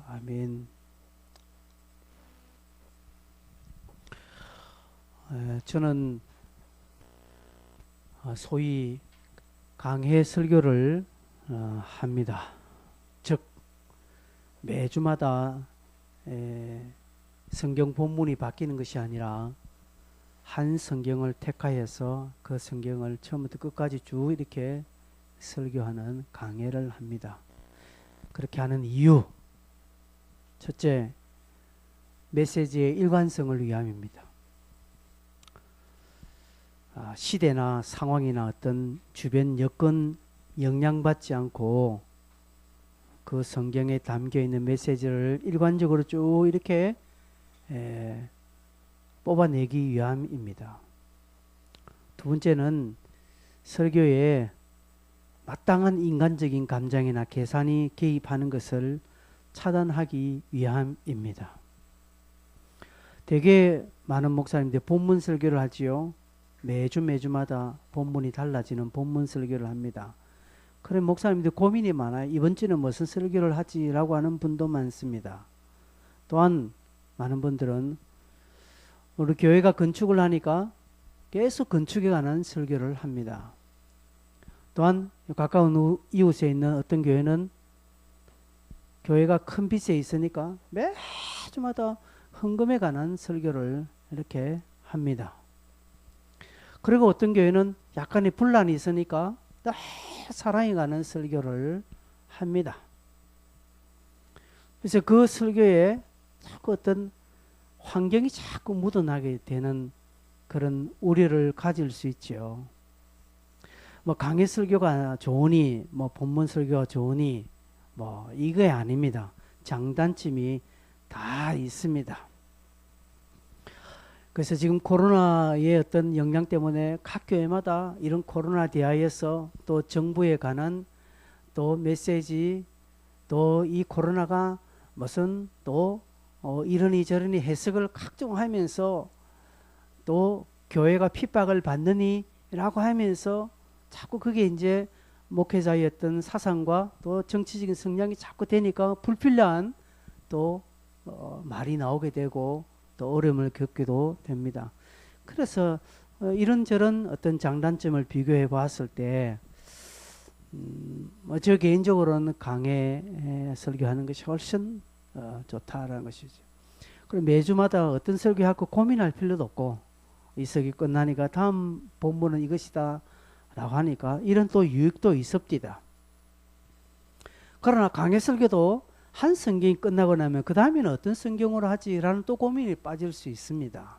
아멘. 저는 소위 강해 설교를 합니다. 즉 매주마다 성경 본문이 바뀌는 것이 아니라 한 성경을 택하여서 그 성경을 처음부터 끝까지 쭉 이렇게 설교하는 강해를 합니다. 그렇게 하는 이유, 첫째, 메시지의 일관성을 위함입니다. 시대나 상황이나 어떤 주변 여건 영향받지 않고 그 성경에 담겨있는 메시지를 일관적으로 쭉 이렇게 뽑아내기 위함입니다. 두 번째는 설교에 마땅한 인간적인 감정이나 계산이 개입하는 것을 차단하기 위함입니다. 되게 많은 목사님들 본문 설교를 하지요. 매주마다 본문이 달라지는 본문 설교를 합니다. 그래 목사님들 고민이 많아요. 이번 주는 무슨 설교를 하지라고 하는 분도 많습니다. 또한 많은 분들은 우리 교회가 건축을 하니까 계속 건축에 관한 설교를 합니다. 또한 가까운 이웃에 있는 어떤 교회는 교회가 큰 빚에 있으니까 매주마다 헌금에 관한 설교를 이렇게 합니다. 그리고 어떤 교회는 약간의 분란이 있으니까 사랑에 관한 설교를 합니다. 그래서 그 설교에 자꾸 어떤 환경이 자꾸 묻어나게 되는 그런 우려를 가질 수 있죠. 뭐 강해 설교가 좋으니 뭐 본문 설교가 좋으니 뭐 이게 아닙니다. 장단점이 다 있습니다. 그래서 지금 코로나의 어떤 영향 때문에 각 교회마다 이런 코로나 대하여서 또 정부에 관한 또 메시지 또 이 코로나가 무슨 또 이러니 저러니 해석을 각종하면서 또 교회가 핍박을 받느니 라고 하면서 자꾸 그게 이제 목회자의 어떤 사상과 또 정치적인 성향이 자꾸 되니까 불필요한 또 말이 나오게 되고 또 어려움을 겪기도 됩니다. 그래서 이런저런 어떤 장단점을 비교해 봤을 때 저 개인적으로는 강해 설교하는 것이 훨씬 좋다라는 것이죠. 그리고 매주마다 어떤 설교하고 고민할 필요도 없고 이 설교 끝나니까 다음 본문은 이것이다 라고 하니까 이런 또 유익도 있습니다. 그러나 강해 설교도 한 성경이 끝나고 나면 그 다음에는 어떤 성경으로 하지라는 또 고민이 빠질 수 있습니다.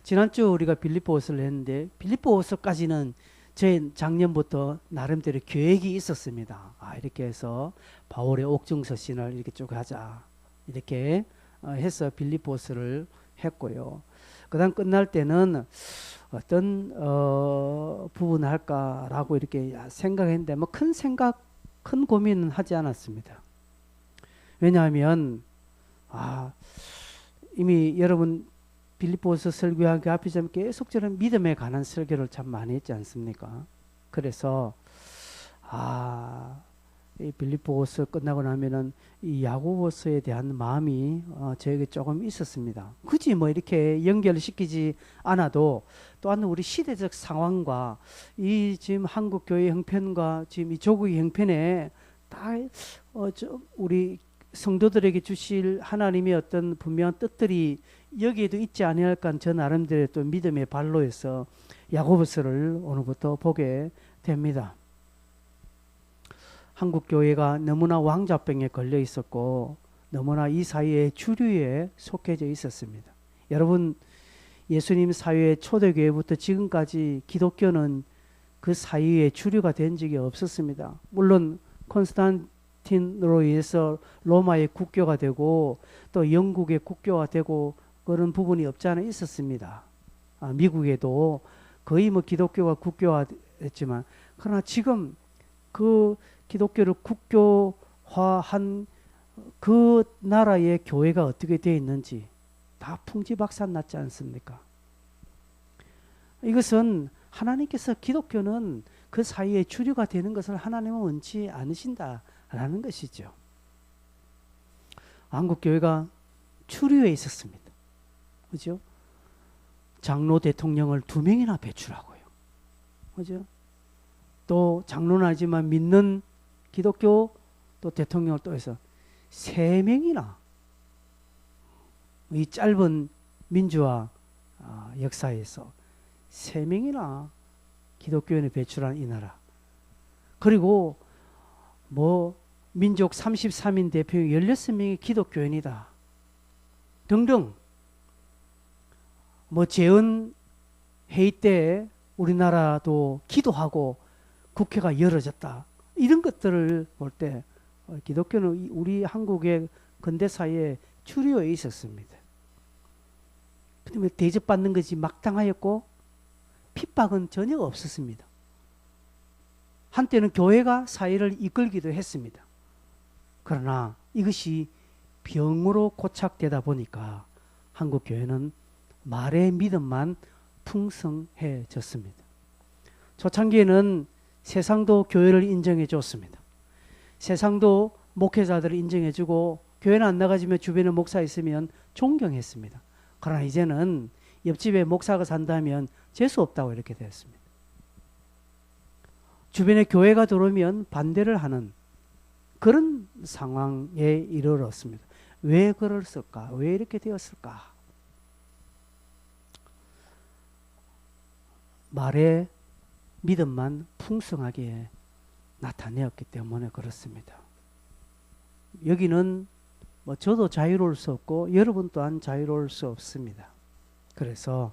지난주 우리가 빌립보서를 했는데 빌립보서까지는 제 작년부터 나름대로 계획이 있었습니다. 이렇게 해서 바울의 옥중서신을 이렇게 쭉 하자 이렇게 해서 빌립보서를 했고요. 그 다음 끝날 때는 어떤 부분을 할까라고 이렇게 생각했는데 뭐 큰 고민은 하지 않았습니다. 왜냐하면 이미 여러분 빌립보서 설교하기 앞에 좀 계속 저는 믿음에 관한 설교를 참 많이 했지 않습니까? 그래서 이 빌립보서 끝나고 나면은 이 야고보서에 대한 마음이 저에게 조금 있었습니다. 굳이 뭐 이렇게 연결시키지 않아도 또한 우리 시대적 상황과 이 지금 한국 교회 형편과 지금 이 조국의 형편에 다 우리 성도들에게 주실 하나님의 어떤 분명한 뜻들이 여기에도 있지 아니할까 저 나름대로 또 믿음의 발로에서 야고보서를 오늘부터 보게 됩니다. 한국 교회가 너무나 왕좌병에 걸려 있었고 너무나 이 사회의 주류에 속해져 있었습니다. 여러분 예수님 사회의 초대교회부터 지금까지 기독교는 그 사회의 주류가 된 적이 없었습니다. 물론 콘스탄틴으로 인해서 로마의 국교가 되고 또 영국의 국교가 되고 그런 부분이 없지 않아 있었습니다. 미국에도 거의 뭐 기독교가 국교화했지만 그러나 지금 그 기독교를 국교화한 그 나라의 교회가 어떻게 되어 있는지 다 풍지박산 났지 않습니까? 이것은 하나님께서 기독교는 그 사이에 주류가 되는 것을 하나님은 원치 않으신다라는 것이죠. 한국교회가 추류에 있었습니다. 그죠? 장로 대통령을 2명이나 배출하고요. 그죠? 또 장로는 아니지만 믿는 기독교 또 대통령을 또 해서 3명이나 이 짧은 민주화 역사에서 3명이나 기독교인을 배출한 이 나라. 그리고 뭐 민족 33인 대표 16명이 기독교인이다. 등등. 뭐 재헌 회의 때 우리나라도 기도하고 국회가 열어졌다. 이런 것들을 볼 때 기독교는 우리 한국의 근대사에 추류에 있었습니다. 그다음에 대접받는 것이 막당하였고 핍박은 전혀 없었습니다. 한때는 교회가 사회를 이끌기도 했습니다. 그러나 이것이 병으로 고착되다 보니까 한국 교회는 말의 믿음만 풍성해졌습니다. 초창기에는 세상도 교회를 인정해 줬습니다. 세상도 목회자들을 인정해 주고 교회는 안 나가지만 주변에 목사 있으면 존경했습니다. 그러나 이제는 옆집에 목사가 산다면 재수 없다고 이렇게 되었습니다. 주변에 교회가 들어오면 반대를 하는 그런 상황에 이르렀습니다. 왜 그랬을까? 왜 이렇게 되었을까? 말에 믿음만 풍성하게 나타내었기 때문에 그렇습니다. 여기는 뭐 저도 자유로울 수 없고 여러분 또한 자유로울 수 없습니다. 그래서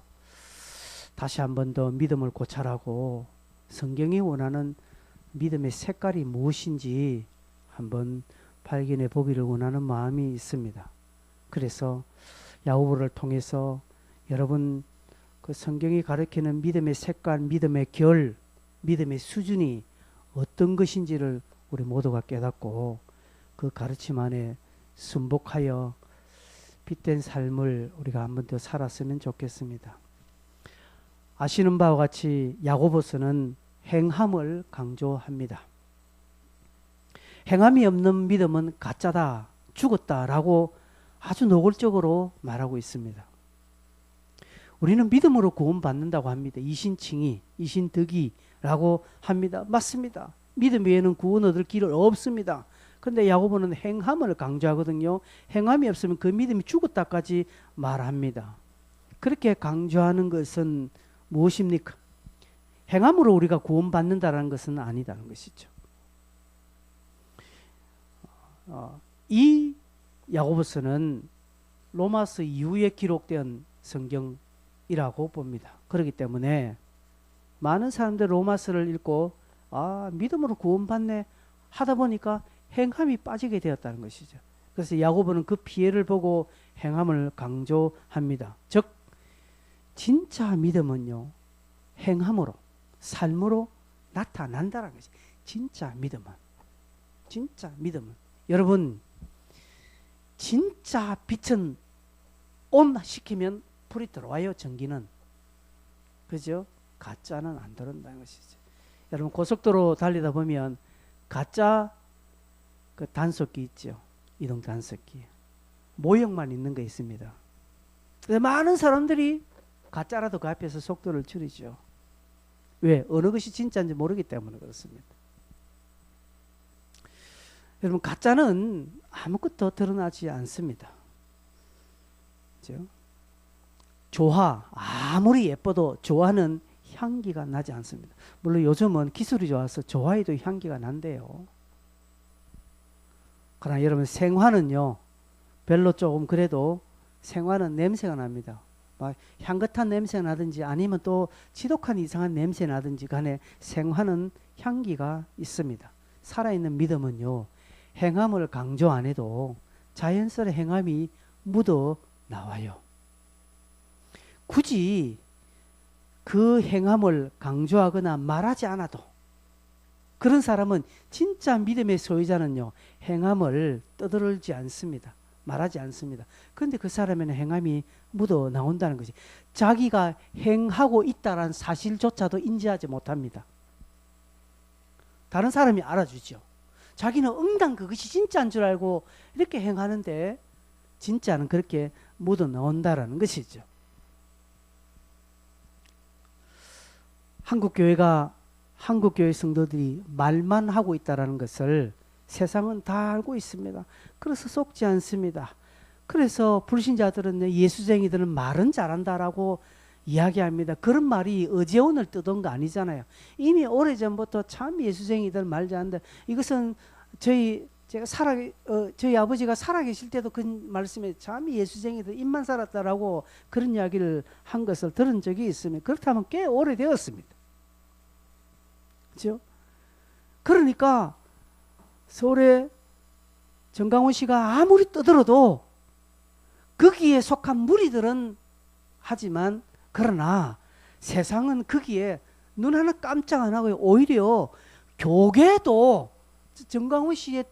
다시 한 번 더 믿음을 고찰하고 성경이 원하는 믿음의 색깔이 무엇인지 한번 발견해 보기를 원하는 마음이 있습니다. 그래서 야고보를 통해서 여러분 그 성경이 가르치는 믿음의 색깔, 믿음의 결, 믿음의 수준이 어떤 것인지를 우리 모두가 깨닫고 그 가르침 안에 순복하여 빛된 삶을 우리가 한 번 더 살았으면 좋겠습니다. 아시는 바와 같이 야고보서는 행함을 강조합니다. 행함이 없는 믿음은 가짜다, 죽었다라고 아주 노골적으로 말하고 있습니다. 우리는 믿음으로 구원받는다고 합니다. 이신칭의, 이신득이라고 합니다. 맞습니다. 믿음 외에는 구원 얻을 길은 없습니다. 그런데 야고보는 행함을 강조하거든요. 행함이 없으면 그 믿음이 죽었다까지 말합니다. 그렇게 강조하는 것은 무엇입니까? 행함으로 우리가 구원받는다는 것은 아니다는 것이죠. 이 야고보서는 로마서 이후에 기록된 성경이라고 봅니다. 그렇기 때문에 많은 사람들 로마서를 읽고 믿음으로 구원받네 하다 보니까 행함이 빠지게 되었다는 것이죠. 그래서 야고보는 그 피해를 보고 행함을 강조합니다. 즉 진짜 믿음은요, 행함으로, 삶으로 나타난다는 것이 진짜 믿음은. 진짜 믿음은. 여러분, 진짜 빛은 온 시키면 불이 들어와요, 전기는. 그죠? 가짜는 안 들어온다는 것이죠. 여러분, 고속도로 달리다 보면 가짜 그 단속기 있죠. 이동 단속기. 모형만 있는 거 있습니다. 많은 사람들이 가짜라도 그 앞에서 속도를 줄이죠. 왜? 어느 것이 진짜인지 모르기 때문에 그렇습니다. 여러분, 가짜는 아무것도 드러나지 않습니다. 그렇죠? 조화, 아무리 예뻐도 조화는 향기가 나지 않습니다. 물론 요즘은 기술이 좋아서 조화에도 향기가 난대요. 그러나 여러분, 생화는요, 별로 조금 그래도 생화는 냄새가 납니다. 막 향긋한 냄새가 나든지 아니면 또 지독한 이상한 냄새 나든지 간에 생화는 향기가 있습니다. 살아있는 믿음은요, 행함을 강조 안 해도 자연스레 행함이 묻어 나와요. 굳이 그 행함을 강조하거나 말하지 않아도 그런 사람은 진짜 믿음의 소유자는요, 행함을 떠들지 않습니다. 말하지 않습니다. 그런데 그 사람에는 행함이 묻어 나온다는 것이, 자기가 행하고 있다는 사실조차도 인지하지 못합니다. 다른 사람이 알아주죠. 자기는 응당 그것이 진짜인 줄 알고 이렇게 행하는데 진짜는 그렇게 묻어 나온다라는 것이죠. 한국교회 성도들이 말만 하고 있다라는 것을 세상은 다 알고 있습니다. 그래서 속지 않습니다. 그래서 불신자들은 예수쟁이들은 말은 잘한다라고 이야기합니다. 그런 말이 어제 오늘 뜨던 거 아니잖아요. 이미 오래전부터 참 예수쟁이들 말 잘한다. 이것은 저희 아버지가 살아계실 때도 그 말씀에 참 예수쟁이들 입만 살았다라고 그런 이야기를 한 것을 들은 적이 있습니다. 그렇다면 꽤 오래되었습니다. 그렇죠? 그러니까 서울의 정강훈 씨가 아무리 떠들어도 거기에 속한 무리들은 하지만 그러나 세상은 거기에 눈 하나 깜짝 안 하고요. 오히려 교계도 정강훈 씨의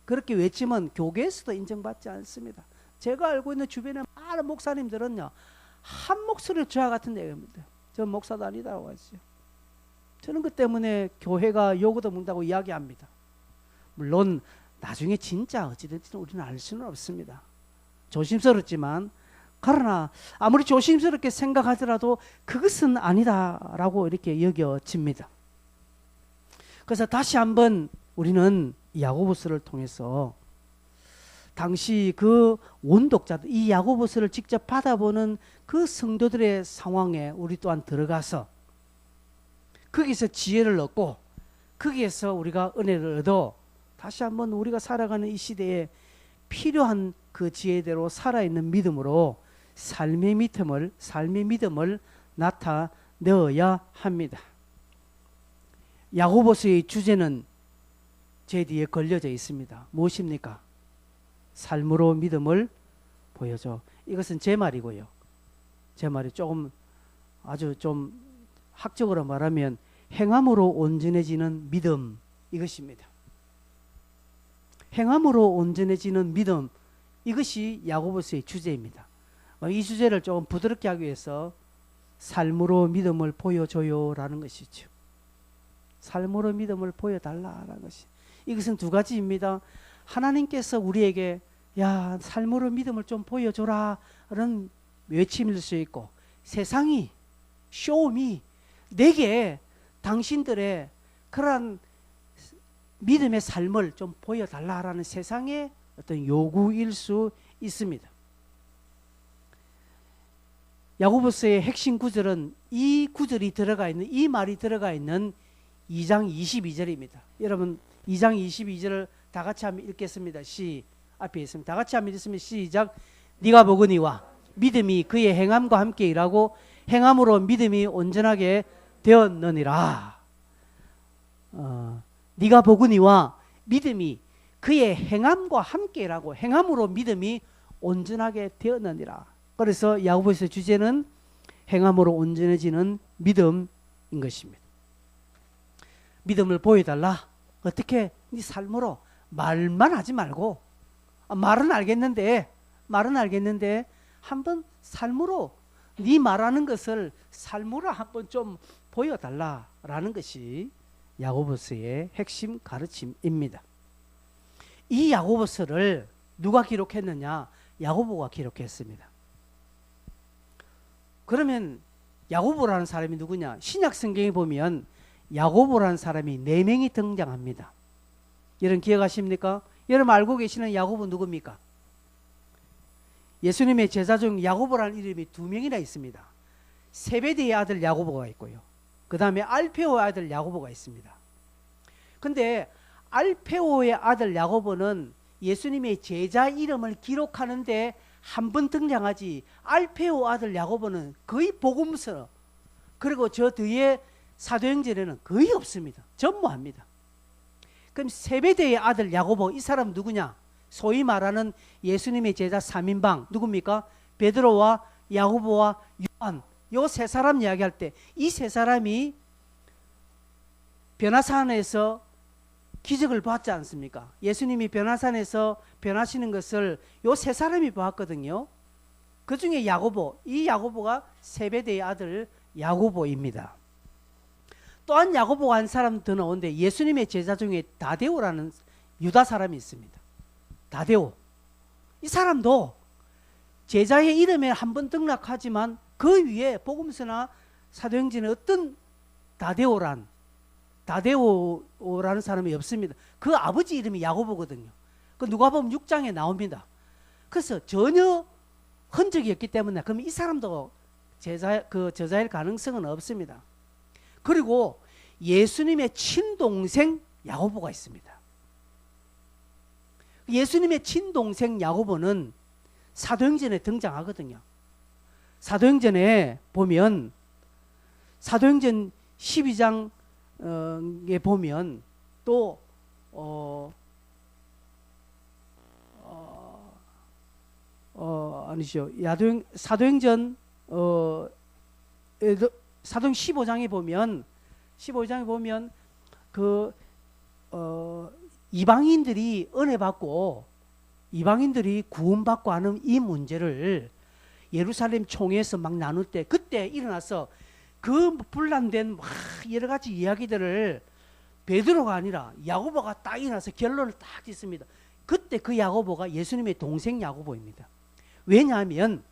그렇게 외치면 교계에서도 인정받지 않습니다. 제가 알고 있는 주변의 많은 목사님들은요, 한 목소리를 저와 같은 얘기합니다. 저 목사도 아니다라고 하죠. 저는 그 때문에 교회가 요구도 먹는다고 이야기합니다. 물론 나중에 진짜 어찌됐든 우리는 알 수는 없습니다. 조심스럽지만, 그러나 아무리 조심스럽게 생각하더라도 그것은 아니다라고 이렇게 여겨집니다. 그래서 다시 한번 우리는 야고보서를 통해서 당시 그 원독자들, 이 야고보서를 직접 받아보는 그 성도들의 상황에 우리 또한 들어가서 거기서 지혜를 얻고 거기에서 우리가 은혜를 얻어 다시 한번 우리가 살아가는 이 시대에 필요한 그 지혜대로 살아있는 믿음으로 삶의 믿음을 나타내어야 합니다. 야고보서의 주제는 제 뒤에 걸려져 있습니다. 무엇입니까? 삶으로 믿음을 보여줘. 이것은 제 말이고요. 제 말이 아주 좀 학적으로 말하면 행함으로 온전해지는 믿음, 이것입니다. 행함으로 온전해지는 믿음, 이것이 야고보서의 주제입니다. 이 주제를 조금 부드럽게 하기 위해서 삶으로 믿음을 보여줘요라는 것이죠. 삶으로 믿음을 보여달라라는 것이. 이것은 두 가지입니다. 하나님께서 우리에게 삶으로 믿음을 좀 보여줘라라는 외침일 수 있고, 세상이 쇼미 내게 당신들의 그러한 믿음의 삶을 좀 보여달라라는 세상의 어떤 요구일 수 있습니다. 야고보서의 핵심 구절은 이 구절이 들어가 있는, 이 말이 들어가 있는 2장 22절입니다. 여러분 2장 22절을 다 같이 한번 읽겠습니다. 앞에 있습니다. 다 같이 한번 읽으면 시작. 네가 보거니와 믿음이 그의 행함과 함께 일하고 행함으로 믿음이 온전하게 되었느니라. 네가 보거니와 믿음이 그의 행함과 함께 일하고 행함으로 믿음이 온전하게 되었느니라. 그래서 야고보서의 주제는 행함으로 온전해지는 믿음인 것입니다. 믿음을 보여달라. 어떻게? 네 삶으로 말만 하지 말고, 말은 알겠는데 한번 삶으로 네 말하는 것을 삶으로 한번 좀 보여달라라는 것이 야고보서의 핵심 가르침입니다. 이 야고보서를 누가 기록했느냐? 야고보가 기록했습니다. 그러면 야고보라는 사람이 누구냐? 신약 성경에 보면 야고보라는 사람이 4명이 등장합니다. 여러분 기억하십니까? 여러분 알고 계시는 야고보 누굽니까? 예수님의 제자 중 야고보라는 이름이 2명이나 있습니다. 세베대의 아들 야고보가 있고요. 그 다음에 알페오의 아들 야고보가 있습니다. 근데 알페오의 아들 야고보는 예수님의 제자 이름을 기록하는데 한 번 등장하지, 알페오 아들 야고보는 거의 복음서, 그리고 저 뒤에 사도행전에는 거의 없습니다. 전무합니다. 그럼 세베대의 아들 야고보, 이 사람 누구냐? 소위 말하는 예수님의 제자 3인방 누굽니까? 베드로와 야고보와 요한, 요 세 사람 이야기할 때 이 세 사람이 변화산에서 기적을 봤지 않습니까? 예수님이 변화산에서 변하시는 것을 요 세 사람이 보았거든요. 그 중에 야고보, 이 야고보가 세베대의 아들 야고보입니다. 또한 야고보가 한 사람 더 나오는데 예수님의 제자 중에 다데오라는 유다 사람이 있습니다. 다데오, 이 사람도 제자의 이름에 한번 등락하지만 그 위에 복음서나 사도행전에 어떤 다데오라는 사람이 없습니다. 그 아버지 이름이 야고보거든요. 그 누가복음 6장에 나옵니다. 그래서 전혀 흔적이 없기 때문에 그럼 이 사람도 저자일 가능성은 없습니다. 그리고 예수님의 친동생 야고보가 있습니다. 예수님의 친동생 야고보는 사도행전에 등장하거든요. 사도행전에 보면 사도행전 12장에 보면 또 아니죠. 사도행전 사도행 15장에 보면 그 이방인들이 은혜 받고 이방인들이 구원받고 하는 이 문제를 예루살렘 총회에서 막 나눌 때 그때 일어나서 그 분란된 여러 가지 이야기들을 베드로가 아니라 야고보가 딱 일어나서 결론을 딱 짓습니다. 그때 그 야고보가 예수님의 동생 야고보입니다. 왜냐하면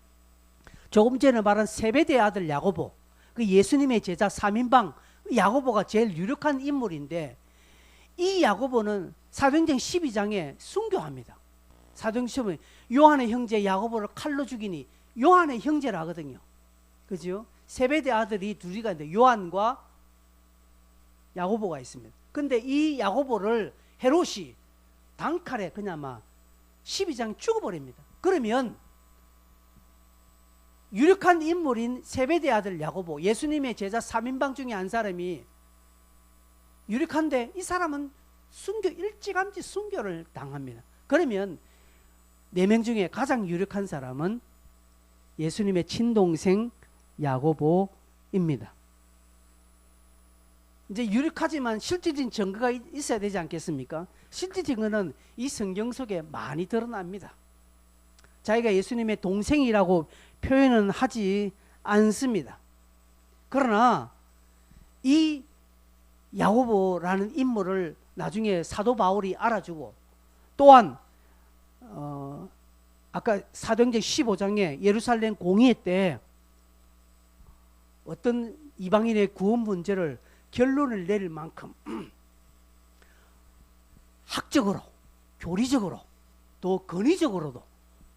조금 전에 말한 세베대의 아들 야고보, 그 예수님의 제자 3인방 야고보가 제일 유력한 인물인데 이 야고보는 사도행전 12장에 순교합니다. 사도행전 12장에 요한의 형제 야고보를 칼로 죽이니 요한의 형제라 하거든요. 그죠? 세베대 아들이 둘이가 있는데 요한과 야고보가 있습니다. 근데 이 야고보를 헤롯이 단칼에 그냥 막 12장 죽어버립니다. 그러면 유력한 인물인 세베대 아들 야고보, 예수님의 제자 3인방 중에 한 사람이 유력한데 이 사람은 일찌감치 순교를 당합니다. 그러면 4명 중에 가장 유력한 사람은 예수님의 친동생 야고보입니다. 이제 유력하지만 실질적인 증거가 있어야 되지 않겠습니까? 실질적인 증거는 이 성경 속에 많이 드러납니다. 자기가 예수님의 동생이라고 표현은 하지 않습니다. 그러나 이 야고보라는 인물을 나중에 사도 바울이 알아주고 또한 아까 사도행전 15장에 예루살렘 공의회 때 어떤 이방인의 구원 문제를 결론을 내릴 만큼 학적으로, 교리적으로, 또 권위적으로도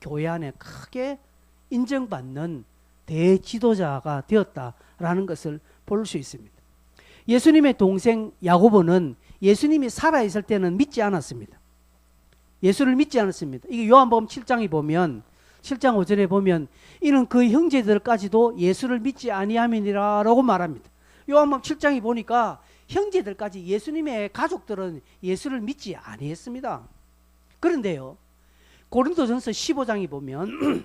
교회 안에 크게 인정받는 대지도자가 되었다라는 것을 볼 수 있습니다. 예수님의 동생 야고보는 예수님이 살아있을 때는 믿지 않았습니다. 예수를 믿지 않았습니다. 이게 요한복음 7장에 보면 7장 5절에 보면 이는 그 형제들까지도 예수를 믿지 아니함이니라라고 말합니다. 요한복음 7장에 보니까 형제들까지 예수님의 가족들은 예수를 믿지 아니했습니다. 그런데요, 고린도전서 15장에 보면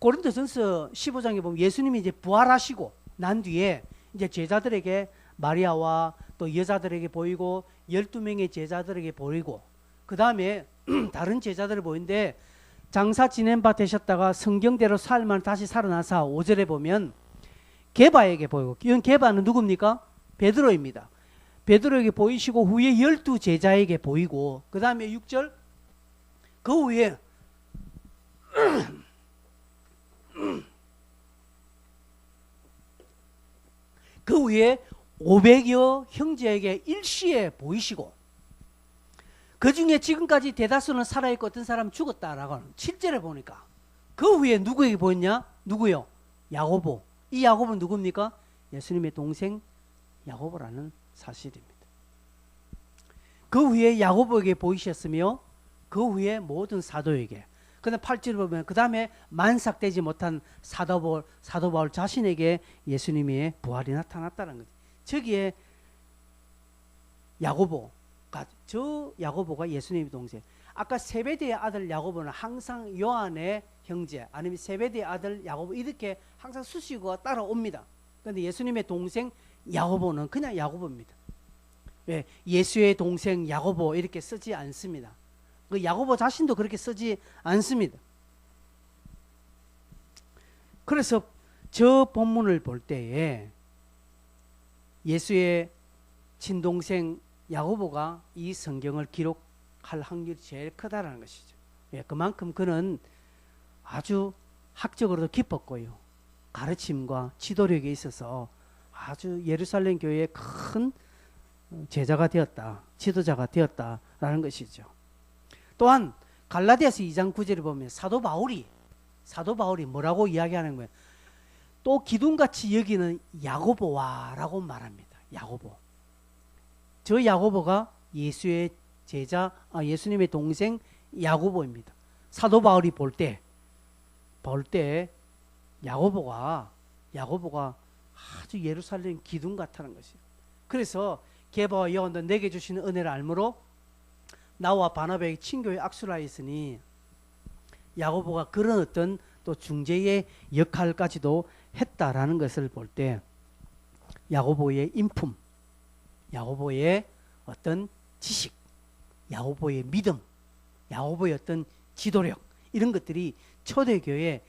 고린도전서 15장에 보면 예수님이 이제 부활하시고 난 뒤에 이제 제자들에게 마리아와 또 여자들에게 보이고 12명의 제자들에게 보이고 그 다음에 다른 제자들을 보이는데 장사 지낸 바 되셨다가 성경대로 살만 다시 살아나사 5절에 보면 게바에게 보이고, 이건 게바는 누굽니까? 베드로입니다. 베드로에게 보이시고 후에 12 제자에게 보이고 그 다음에 6절 그 후에 그 후에 500여 형제에게 일시에 보이시고 그 중에 지금까지 대다수는 살아있고 어떤 사람 죽었다라고 하는 7절에 보니까 그 후에 누구에게 보였냐? 누구요? 야고보. 이 야고보는 누굽니까? 예수님의 동생 야고보라는 사실입니다. 그 후에 야고보에게 보이셨으며 그 후에 모든 사도에게, 근데 8절을 보면 그 다음에 만삭되지 못한 사도 바울 자신에게 예수님의 부활이 나타났다는 거죠. 저기에 야고보가, 저 야고보가 예수님의 동생. 아까 세베대의 아들 야고보는 항상 요한의 형제 아니면 세베대의 아들 야고보 이렇게 항상 수식어가 따라옵니다. 그런데 예수님의 동생 야고보는 그냥 야고보입니다. 왜? 예수의 동생 야고보 이렇게 쓰지 않습니다. 그 야고보 자신도 그렇게 쓰지 않습니다. 그래서 저 본문을 볼 때에 예수의 친동생 야고보가 이 성경을 기록할 확률이 제일 크다라는 것이죠. 예, 그만큼 그는 아주 학적으로도 깊었고요. 가르침과 지도력에 있어서 아주 예루살렘 교회의 큰 제자가 되었다, 지도자가 되었다라는 것이죠. 또한 갈라디아서 2장 9절을 보면 사도 바울이 뭐라고 이야기하는 거예요? 또 기둥같이 여기는 야고보와라고 말합니다. 야고보. 저 야고보가 예수의 제자, 예수님의 동생 야고보입니다. 사도 바울이 볼 때 야고보가 아주 예루살렘 기둥 같다는 것이에요. 그래서 게바와 여호와는 내게 주시는 은혜를 알므로 나와 바나바의 친교에 악수를 하였으니, 야고보가 그런 어떤 또 중재의 역할까지도 했다라는 것을 볼 때 야고보의 인품, 야고보의 어떤 지식, 야고보의 믿음, 야고보의 어떤 지도력, 이런 것들이 초대교회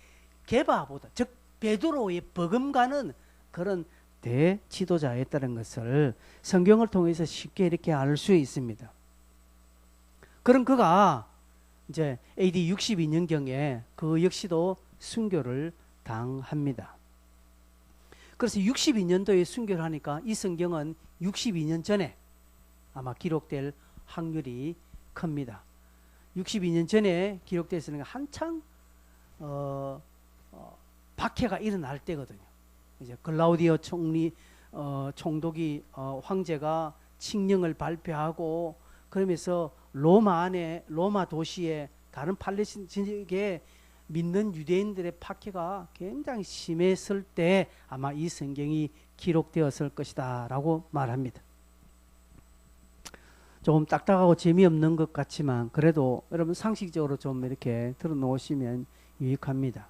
게바보다, 즉 베드로의 버금가는 그런 대지도자였다는 것을 성경을 통해서 쉽게 이렇게 알 수 있습니다. 그럼 그가 이제 AD 62년경에 그 역시도 순교를 당합니다. 그래서 62년도에 순교를 하니까 이 성경은 62년 전에 아마 기록될 확률이 큽니다. 62년 전에 기록됐으니까 한창 박해가 일어날 때거든요. 이제 글라우디오 총독이 황제가 칙령을 발표하고, 그러면서 로마 도시에 다른 팔레스틴 지역에 믿는 유대인들의 박해가 굉장히 심했을 때 아마 이 성경이 기록되었을 것이다 라고 말합니다. 조금 딱딱하고 재미없는 것 같지만 그래도 여러분 상식적으로 좀 이렇게 들어놓으시면 유익합니다.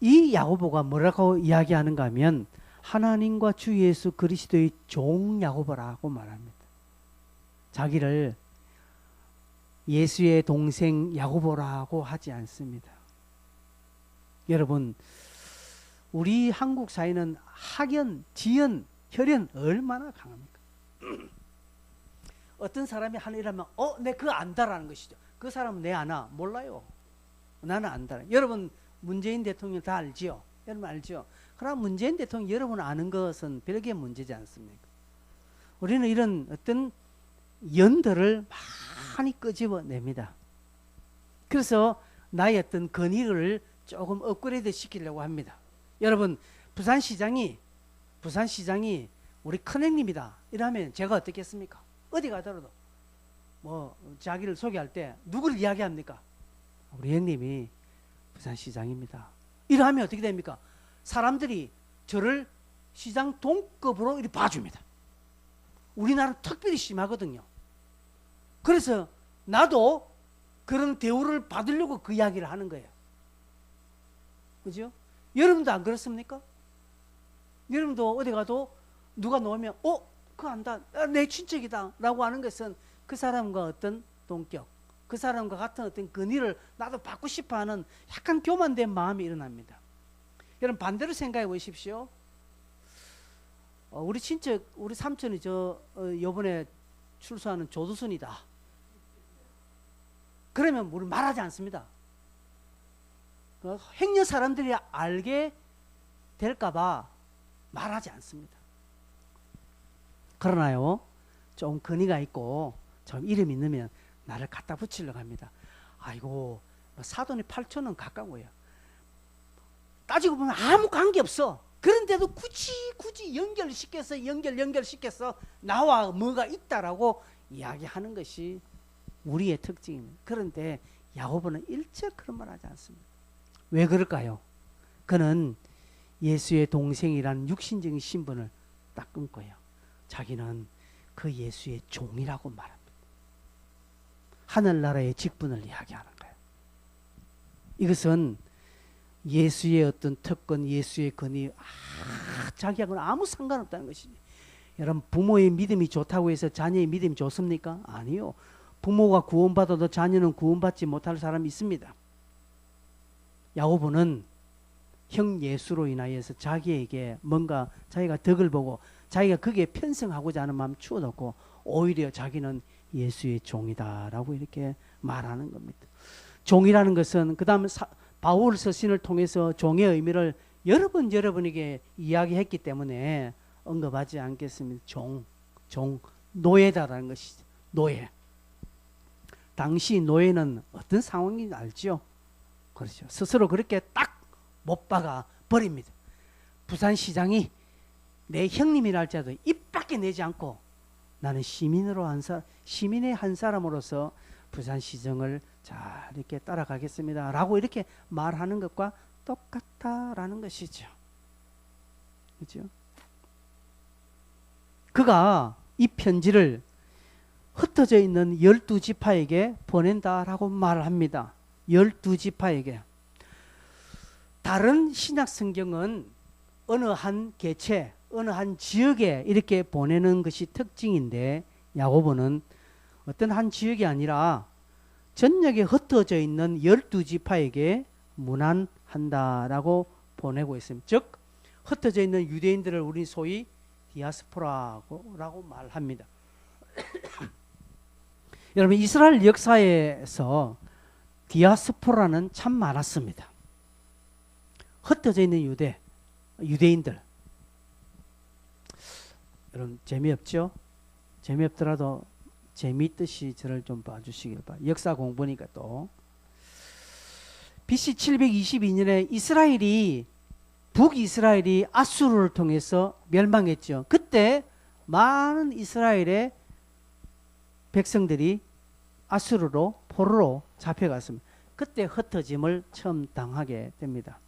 이 야고보가 뭐라고 이야기하는가 하면 하나님과 주 예수 그리스도의 종 야고보라고 말합니다. 자기를 예수의 동생 야고보라고 하지 않습니다. 여러분, 우리 한국 사회는 학연, 지연, 혈연 얼마나 강합니까? 어떤 사람이 하는 일 하면 내 그거 안다라는 것이죠. 그 사람은 내 아나? 몰라요. 나는 안다. 여러분 문재인 대통령 다 알지요? 여러분 알죠? 그러나 문재인 대통령 여러분 아는 것은 별개 문제지 않습니까? 우리는 이런 어떤 연들을 많이 끄집어냅니다. 그래서 나의 어떤 건의를 조금 업그레이드 시키려고 합니다. 여러분 부산시장이 우리 큰형님이다 이러면 제가 어떻겠습니까? 어디 가더라도 뭐 자기를 소개할 때 누구를 이야기합니까? 우리 형님이 부산시장입니다. 이러면 어떻게 됩니까? 사람들이 저를 시장 동급으로 이렇게 봐줍니다. 우리나라는 특별히 심하거든요. 그래서 나도 그런 대우를 받으려고 그 이야기를 하는 거예요. 그죠? 여러분도 안 그렇습니까? 여러분도 어디 가도 누가 놓으면 그거 안다, 내 친척이다 라고 하는 것은 그 사람과 어떤 동격, 그 사람과 같은 어떤 건의를 나도 받고 싶어 하는 약간 교만된 마음이 일어납니다. 여러분 반대로 생각해 보십시오. 우리 친척, 우리 삼촌이 요번에 출소하는 조두순이다. 그러면 우리 말하지 않습니다. 행여 사람들이 알게 될까봐 말하지 않습니다. 그러나요, 좀 근위가 있고 좀 이름 있으면 나를 갖다 붙이려고 합니다. 아이고, 사돈이 8,000원 가까워요. 따지고 보면 아무 관계 없어. 그런데도 굳이 연결시켜서 나와 뭐가 있다라고 이야기하는 것이 우리의 특징입니다. 그런데 야고보는 일체 그런 말 하지 않습니다. 왜 그럴까요? 그는 예수의 동생이라는 육신적인 신분을 딱 끊고요. 자기는 그 예수의 종이라고 말합니다. 하늘나라의 직분을 이야기하는 거예요. 이것은 예수의 어떤 특권, 예수의 권위, 자기하고는 아무 상관없다는 것이지. 여러분 부모의 믿음이 좋다고 해서 자녀의 믿음이 좋습니까? 아니요. 부모가 구원받아도 자녀는 구원받지 못할 사람이 있습니다. 야고보는 형 예수로 인하여서 자기에게 뭔가 자기가 덕을 보고 자기가 거기에 편승하고자 하는 마음 추워놓고 오히려 자기는 예수의 종이다라고 이렇게 말하는 겁니다. 종이라는 것은 그다음 바울 서신을 통해서 종의 의미를 여러 번 여러분에게 이야기했기 때문에 언급하지 않겠습니다. 종, 노예다라는 것이죠. 노예. 당시 노예는 어떤 상황인지 알죠? 그렇죠. 스스로 그렇게 딱 못 박아 버립니다. 부산시장이 내 형님이라 할지라도 입 밖에 내지 않고 나는 시민의 한 사람으로서 부산시정을 잘 이렇게 따라가겠습니다. 라고 이렇게 말하는 것과 똑같다라는 것이죠. 그렇죠? 그가 이 편지를 흩어져 있는 12지파에게 보낸다라고 말합니다. 12지파에게. 다른 신약 성경은 어느 한 개체, 어느 한 지역에 이렇게 보내는 것이 특징인데 야고보는 어떤 한 지역이 아니라 전역에 흩어져 있는 12지파에게 문안한다라고 보내고 있습니다. 즉 흩어져 있는 유대인들을 우리 소위 디아스포라라고 말합니다. 여러분 이스라엘 역사에서 디아스포라는 참 많았습니다. 흩어져 있는 유대인들. 여러분 재미없죠? 재미없더라도 재미있듯이 저를 좀 봐주시길 바랍니다. 역사 공부니까 또. BC 722년에 북이스라엘이 아수르를 통해서 멸망했죠. 그때 많은 이스라엘의 백성들이 아수르로 포로로 잡혀갔습니다. 그때 흩어짐을 처음 당하게 됩니다.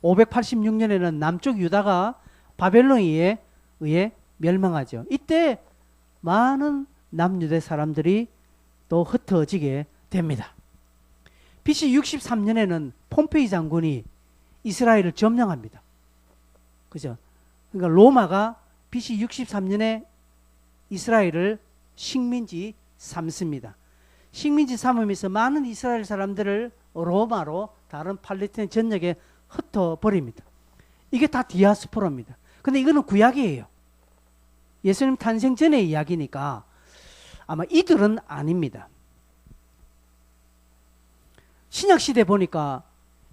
586년에는 남쪽 유다가 바벨론에 의해 멸망하죠. 이때 많은 남유대 사람들이 또 흩어지게 됩니다. BC 63년에는 폼페이 장군이 이스라엘을 점령합니다. 그죠? 그러니까 로마가 BC 63년에 이스라엘을 식민지 삼습니다. 식민지 삼으면서 많은 이스라엘 사람들을 로마로 다른 팔레스타인 전역에 흩어버립니다. 이게 다 디아스포라입니다. 근데 이거는 구약이에요. 예수님 탄생 전의 이야기니까 아마 이들은 아닙니다. 신약시대 보니까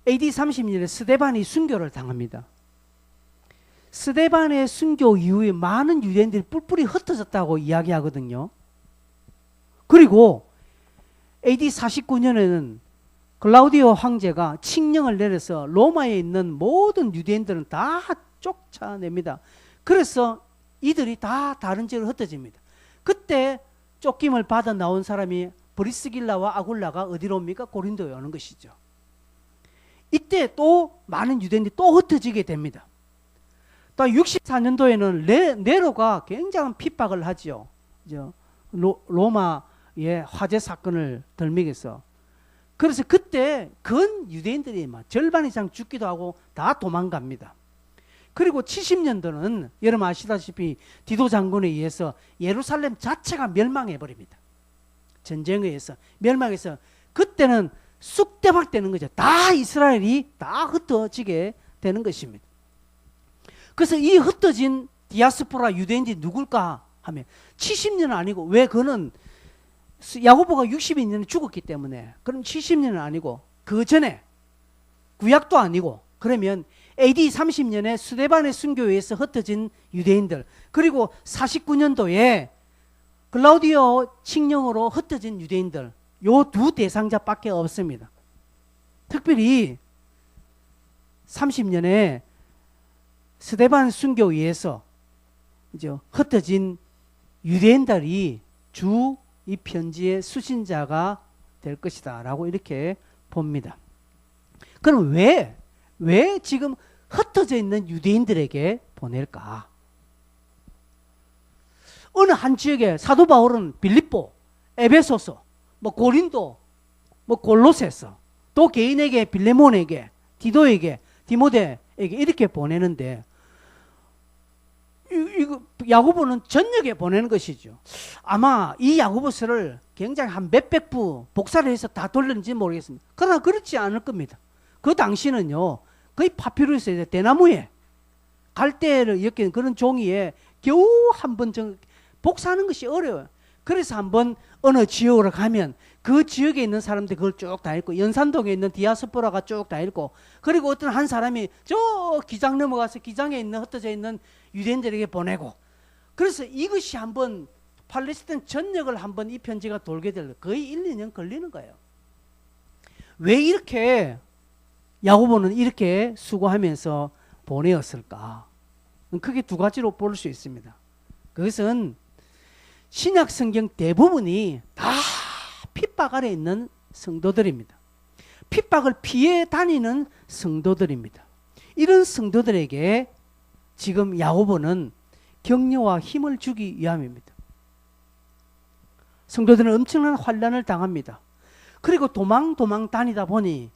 AD 30년에 스데반이 순교를 당합니다. 스데반의 순교 이후에 많은 유대인들이 뿔뿔이 흩어졌다고 이야기하거든요. 그리고 AD 49년에는 클라우디오 황제가 칙령을 내려서 로마에 있는 모든 유대인들은 다 쫓아냅니다. 그래서 이들이 다 다른 지역으로 흩어집니다. 그때 쫓김을 받아 나온 사람이 브리스길라와 아굴라가 어디로 옵니까? 고린도에 오는 것이죠. 이때 또 많은 유대인들이 또 흩어지게 됩니다. 또 64년도에는 네로가 굉장한 핍박을 하죠. 로마의 화재 사건을 덜미겠어. 그래서 그때 근 유대인들이 막 절반 이상 죽기도 하고 다 도망갑니다. 그리고 70년도는 여러분 아시다시피 디도 장군에 의해서 예루살렘 자체가 멸망해 버립니다. 전쟁에 의해서 멸망해서 그때는 쑥대박 되는 거죠. 다 이스라엘이 다 흩어지게 되는 것입니다. 그래서 이 흩어진 디아스포라 유대인들이 누굴까 하면 70년은 아니고, 왜? 그는 야고보가 62년에 죽었기 때문에 그럼 70년은 아니고 그 전에 구약도 아니고, 그러면 AD 30년에 스데반의 순교에 의해서 흩어진 유대인들, 그리고 49년도에 클라우디오 칙령으로 흩어진 유대인들, 요 두 대상자밖에 없습니다. 특별히 30년에 스데반 순교에 의해서 이제 흩어진 유대인들이 주 이 편지의 수신자가 될 것이다 라고 이렇게 봅니다. 그럼 왜 지금 흩어져 있는 유대인들에게 보낼까? 어느 한 지역에 사도 바울은 빌립보, 에베소서, 고린도, 골로새서, 또 개인에게 빌레몬에게, 디도에게, 디모데에게 이렇게 보내는데, 이거 야고보는 전역에 보내는 것이죠. 아마 이 야고보서를 굉장히 한 몇백 부 복사를 해서 다 돌렸는지 모르겠습니다. 그러나 그렇지 않을 겁니다. 그 당시는요, 거의 파피루스에 대나무에 갈대를 엮인 그런 종이에 겨우 한 번 복사하는 것이 어려워요. 그래서 한번 어느 지역으로 가면 그 지역에 있는 사람들이 그걸 쭉 다 읽고, 연산동에 있는 디아스포라가 쭉 다 읽고, 그리고 어떤 한 사람이 저 기장 넘어가서 기장에 있는 흩어져 있는 유대인들에게 보내고, 그래서 이것이 한번 팔레스타인 전역을 한번 이 편지가 돌게 될 거의 1, 2년 걸리는 거예요. 왜 이렇게 야고보는 이렇게 수고하면서 보내었을까? 크게 두 가지로 볼 수 있습니다. 그것은 신약 성경 대부분이 다 핍박 아래 있는 성도들입니다. 핍박을 피해 다니는 성도들입니다. 이런 성도들에게 지금 야고보는 격려와 힘을 주기 위함입니다. 성도들은 엄청난 환난을 당합니다. 그리고 도망 다니다 보니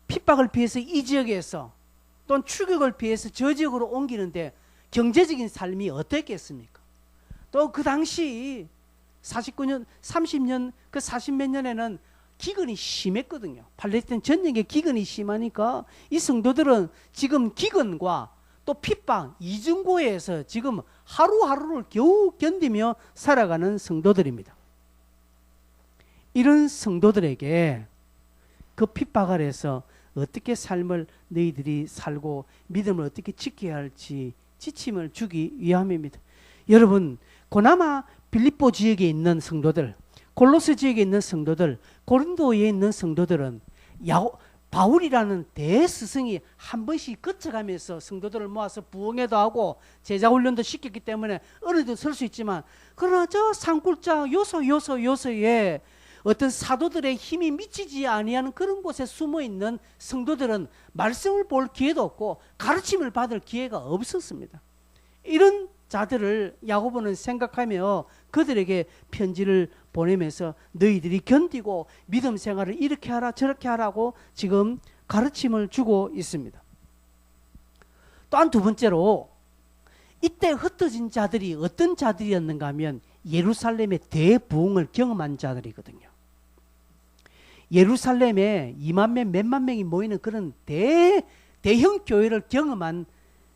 핍박을 피해서 이 지역에서 또는 추격을 피해서 저 지역으로 옮기는데 경제적인 삶이 어땠겠습니까? 또 그 당시 49년, 30년, 그 40몇 년에는 기근이 심했거든요. 팔레스타인 전역에 기근이 심하니까 이 성도들은 지금 기근과 또 핍박, 이중고에서 지금 하루하루를 겨우 견디며 살아가는 성도들입니다. 이런 성도들에게 그 핍박 아래서 어떻게 삶을 너희들이 살고 믿음을 어떻게 지켜야 할지 지침을 주기 위함입니다. 여러분, 그나마 빌립보 지역에 있는 성도들, 골로새 지역에 있는 성도들, 고린도에 있는 성도들은 바울이라는 대스승이 한 번씩 거쳐가면서 성도들을 모아서 부흥회도 하고 제자훈련도 시켰기 때문에 어느 정도 설 수 있지만, 그러나 저 산골짜 요소에 어떤 사도들의 힘이 미치지 아니하는 그런 곳에 숨어있는 성도들은 말씀을 볼 기회도 없고 가르침을 받을 기회가 없었습니다. 이런 자들을 야고보는 생각하며 그들에게 편지를 보내면서 너희들이 견디고 믿음 생활을 이렇게 하라 저렇게 하라고 지금 가르침을 주고 있습니다. 또한 두 번째로, 이때 흩어진 자들이 어떤 자들이었는가 하면 예루살렘의 대부흥을 경험한 자들이거든요. 예루살렘에 2만 명, 몇만 명이 모이는 그런 대형 교회를 경험한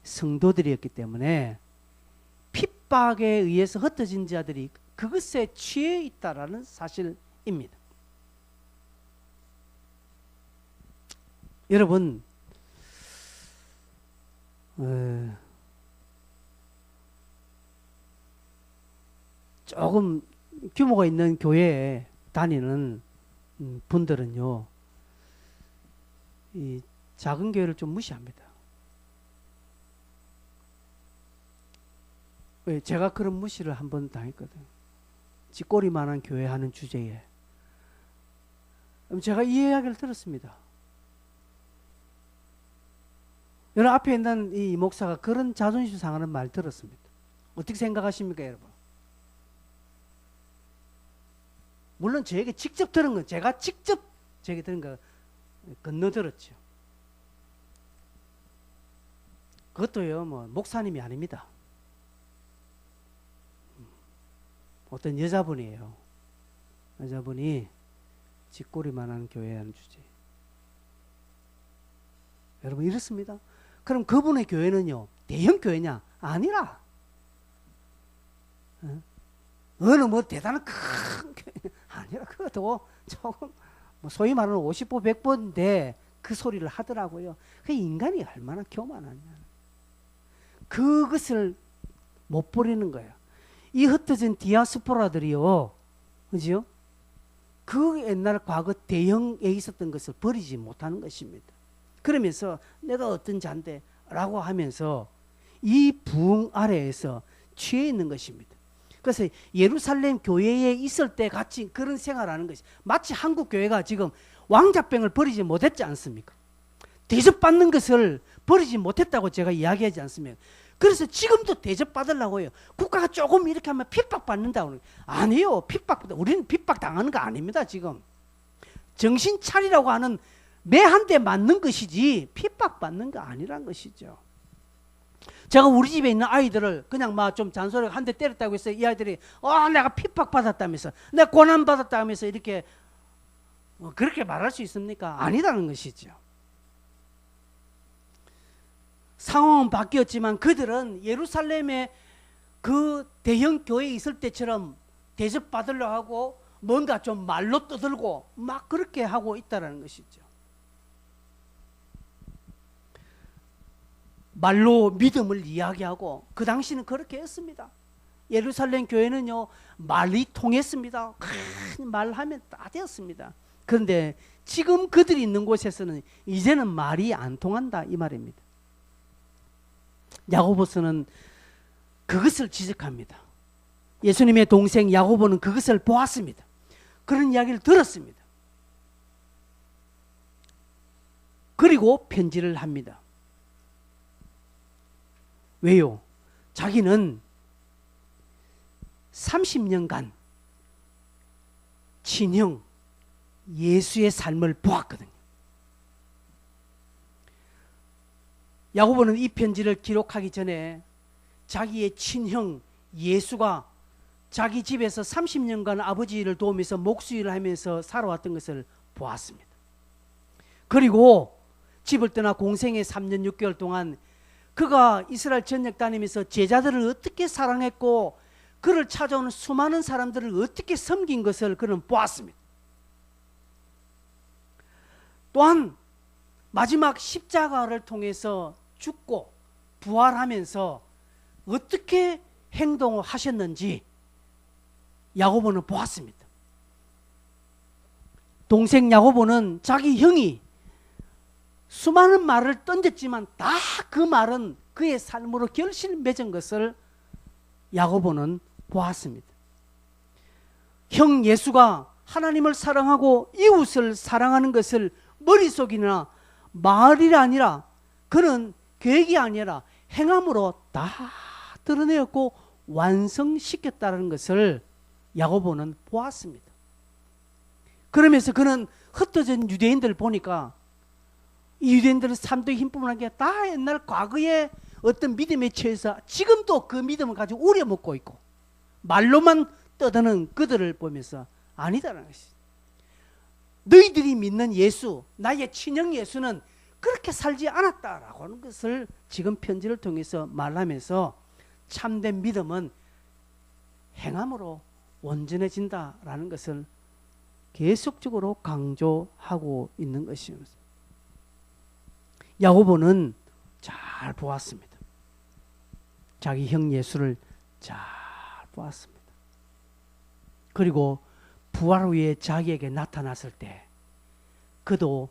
성도들이었기 때문에 핍박에 의해서 흩어진 자들이 그것에 취해 있다라는 사실입니다. 여러분, 조금 규모가 있는 교회에 다니는 분들은요, 이 작은 교회를 좀 무시합니다. 왜? 제가 그런 무시를 한번 당했거든요. 쥐꼬리만한 교회 하는 주제에. 제가 이 이야기를 들었습니다. 여러분, 앞에 있는 이 목사가 그런 자존심 상하는 말 들었습니다. 어떻게 생각하십니까, 여러분? 물론 저에게 직접 들은 건, 제가 직접 저에게 들은 거 건너들었죠. 그것도요, 뭐 목사님이 아닙니다. 어떤 여자분이에요. 여자분이 쥐꼬리만한 교회 하는 주제. 여러분, 이렇습니다. 그럼 그분의 교회는요, 대형 교회냐? 아니라. 어느 뭐 대단한 큰 교회 아니라, 그것도 조금 뭐 소위 말하는 50보 100보인데 그 소리를 하더라고요. 그 인간이 얼마나 교만하냐. 그것을 못 버리는 거예요. 이 흩어진 디아스포라들이요, 그죠? 그 옛날 과거 대형에 있었던 것을 버리지 못하는 것입니다. 그러면서 내가 어떤 자인데 라고 하면서 이 부흥 아래에서 취해 있는 것입니다. 그래서 예루살렘 교회에 있을 때 같이 그런 생활하는 것이 마치 한국 교회가 지금 왕자병을 버리지 못했지 않습니까? 대접받는 것을 버리지 못했다고 제가 이야기하지 않습니까? 그래서 지금도 대접받으려고 해요. 국가가 조금 이렇게 하면 핍박받는다고. 아니에요. 우리는 핍박당하는 거 아닙니다. 지금 정신 차리라고 하는 매 한 대 맞는 것이지 핍박받는 거 아니란 것이죠. 제가 우리 집에 있는 아이들을 그냥 막 좀 잔소리가 한 대 때렸다고 해서 이 아이들이 내가 핍박받았다면서, 내가 고난받았다면서 이렇게 그렇게 말할 수 있습니까? 아니라는 것이죠. 상황은 바뀌었지만 그들은 예루살렘에 그 대형 교회에 있을 때처럼 대접받으려 하고 뭔가 좀 말로 떠들고 막 그렇게 하고 있다는 것이죠. 말로 믿음을 이야기하고 그 당시는 그렇게 했습니다. 예루살렘 교회는요 말이 통했습니다. 큰 말하면 다 되었습니다. 그런데 지금 그들이 있는 곳에서는 이제는 말이 안 통한다 이 말입니다. 야고보서는 그것을 지적합니다. 예수님의 동생 야고보는 그것을 보았습니다. 그런 이야기를 들었습니다. 그리고 편지를 합니다. 왜요? 자기는 30년간 친형 예수의 삶을 보았거든요. 야고보는 이 편지를 기록하기 전에 자기의 친형 예수가 자기 집에서 30년간 아버지를 도우면서 목수일을 하면서 살아왔던 것을 보았습니다. 그리고 집을 떠나 공생애 3년 6개월 동안 그가 이스라엘 전역 다니면서 제자들을 어떻게 사랑했고 그를 찾아오는 수많은 사람들을 어떻게 섬긴 것을 그는 보았습니다. 또한 마지막 십자가를 통해서 죽고 부활하면서 어떻게 행동을 하셨는지 야고보는 보았습니다. 동생 야고보는 자기 형이 수많은 말을 던졌지만 다 그 말은 그의 삶으로 결실을 맺은 것을 야고보는 보았습니다. 형 예수가 하나님을 사랑하고 이웃을 사랑하는 것을 머릿속이나 말이 아니라 그는 계획이 아니라 행함으로 다 드러내었고 완성시켰다는 것을 야고보는 보았습니다. 그러면서 그는 흩어진 유대인들을 보니까 이 유대인들은 삶도 힘뿐만 아니라 다 옛날 과거의 어떤 믿음에 처해서 지금도 그 믿음을 가지고 우려먹고 있고 말로만 떠드는 그들을 보면서 아니다라는 것이죠. 너희들이 믿는 예수, 나의 친형 예수는 그렇게 살지 않았다라고 하는 것을 지금 편지를 통해서 말하면서 참된 믿음은 행함으로 온전해진다라는 것을 계속적으로 강조하고 있는 것입니다. 야고보는 잘 보았습니다. 자기 형 예수를 잘 보았습니다. 그리고 부활 후에 자기에게 나타났을 때 그도